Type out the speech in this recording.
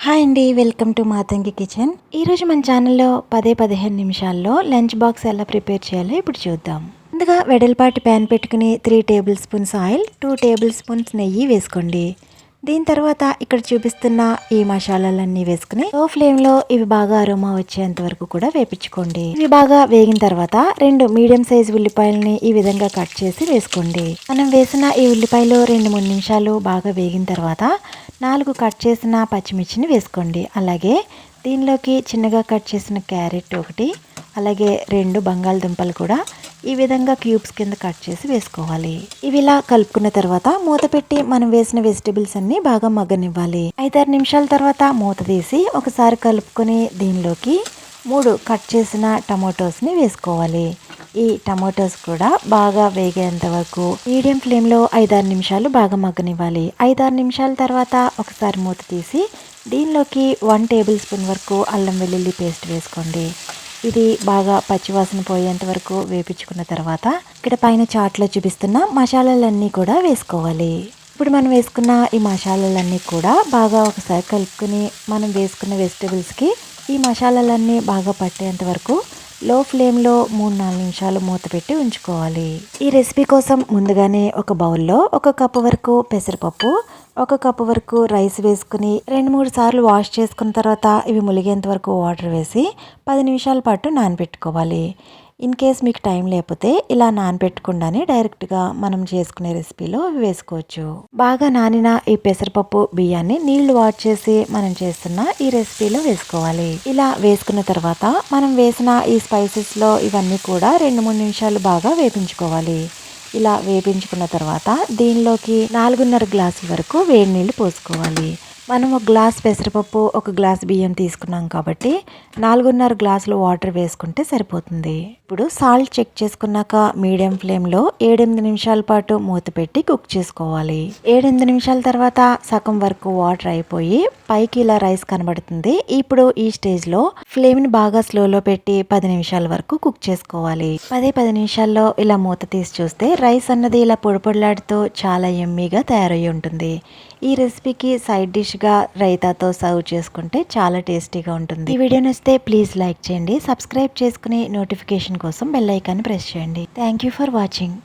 Hi అండి, welcome to Matangi kitchen. ఈరోజు మన ఛానల్లో 10-15 నిమిషాల్లో లంచ్ బాక్స్ ఎలా ప్రిపేర్ చేయాలో ఇప్పుడు చూద్దాం. ముందుగా వెడల్పాటి ప్యాన్ పెట్టుకుని 3 table spoons oil, 2 table spoons నెయ్యి వేసుకోండి. దీని తర్వాత ఇక్కడ చూపిస్తున్న ఈ మసాలాలన్నీ వేసుకుని లో ఫ్లేమ్లో ఇవి బాగా అరోమా వచ్చేంత వరకు కూడా వేపించుకోండి. ఇవి బాగా వేగిన తర్వాత 2 మీడియం సైజ్ ఉల్లిపాయలని ఈ విధంగా కట్ చేసి వేసుకోండి. మనం వేసిన ఈ ఉల్లిపాయలు 2-3 నిమిషాలు బాగా వేగిన తర్వాత 4 కట్ చేసిన పచ్చిమిర్చిని వేసుకోండి. అలాగే దీనిలోకి చిన్నగా కట్ చేసిన క్యారెట్ ఒకటి, అలాగే 2 బంగాళదుంపలు కూడా ఈ విధంగా క్యూబ్స్ కింద కట్ చేసి వేసుకోవాలి. ఇవి ఇలా కలుపుకున్న తర్వాత మూత పెట్టి మనం వేసిన వెజిటబుల్స్ అన్ని బాగా మగ్గనివ్వాలి. 5-6 నిమిషాల తర్వాత మూత తీసి ఒకసారి కలుపుకొని దీనిలోకి 3 కట్ చేసిన టమాటోస్ని వేసుకోవాలి. ఈ టమాటోస్ కూడా బాగా వేగేంత వరకు మీడియం ఫ్లేమ్లో 5-6 నిమిషాలు బాగా మగ్గనివ్వాలి. 5-6 నిమిషాల తర్వాత ఒకసారి మూత తీసి దీనిలోకి 1 టేబుల్ స్పూన్ వరకు అల్లం వెల్లుల్లి పేస్ట్ వేసుకోండి. ఇది బాగా పచ్చివాసన పోయేంత వరకు వేపించుకున్న తర్వాత ఇక్కడ పైన చాట్లో చూపిస్తున్న మసాలాలన్నీ కూడా వేసుకోవాలి. ఇప్పుడు మనం వేసుకున్న ఈ మసాలాలన్నీ కూడా బాగా ఒకసారి కలుపుకొని మనం వేసుకున్న వెజిటబుల్స్కి ఈ మసాలాలన్నీ బాగా పట్టేంత వరకు లో ఫ్లేమ్లో 3-4 నిమిషాలు మూత పెట్టి ఉంచుకోవాలి. ఈ రెసిపీ కోసం ముందుగానే ఒక బౌల్లో 1 కప్పు వరకు పెసరపప్పు, 1 కప్పు వరకు రైస్ వేసుకుని 2-3 సార్లు వాష్ చేసుకున్న తర్వాత ఇవి ములిగేంత వరకు వాటర్ వేసి 10 నిమిషాల పాటు నానబెట్టుకోవాలి. ఇన్ కేస్ మీకు టైం లేకపోతే ఇలా నానబెట్టకుండానే డైరెక్ట్గా మనం చేసుకునే రెసిపీలో వేసుకోవచ్చు. బాగా నానిన ఈ పెసరపప్పు బియ్యాన్ని నీళ్లు వాష్ చేసి మనం చేస్తున్న ఈ రెసిపీలో వేసుకోవాలి. ఇలా వేసుకున్న తర్వాత మనం వేసిన ఈ స్పైసెస్లో ఇవన్నీ కూడా 2-3 నిమిషాలు బాగా వేపించుకోవాలి. ఇలా వేపించుకున్న తర్వాత దీనిలోకి 4.5 గ్లాసుల వరకు వేడి నీళ్ళు పోసుకోవాలి. మనం 1 గ్లాస్ పెసరపప్పు 1 గ్లాస్ బియ్యం తీసుకున్నాం కాబట్టి 4.5 గ్లాసులు వాటర్ వేసుకుంటే సరిపోతుంది. ఇప్పుడు సాల్ట్ చెక్ చేసుకున్నాక మీడియం ఫ్లేమ్లో 7-8 నిమిషాల పాటు మూత పెట్టి కుక్ చేసుకోవాలి. 7-8 నిమిషాల తర్వాత సగం వరకు వాటర్ అయిపోయి పైకి ఇలా రైస్ కనబడుతుంది. ఇప్పుడు ఈ స్టేజ్లో ఫ్లేమ్ని బాగా స్లోలో పెట్టి 10 నిమిషాల వరకు కుక్ చేసుకోవాలి. 10 నిమిషాల్లో ఇలా మూత తీసి చూస్తే రైస్ అన్నది ఇలా పొడిపొడిలాడుతూ చాలా యమ్మీగా తయారయ్యి ఉంటుంది. ఈ రెసిపీకి సైడ్ డిష్గా రైతాతో సర్వ్ చేసుకుంటే చాలా టేస్టీగా ఉంటుంది. ఈ వీడియో నచ్చితే ప్లీజ్ లైక్ చేయండి, సబ్స్క్రైబ్ చేసుకుని నోటిఫికేషన్ కోసం బెల్ ఐకాన్ ప్రెస్ చేయండి. Thank you for watching.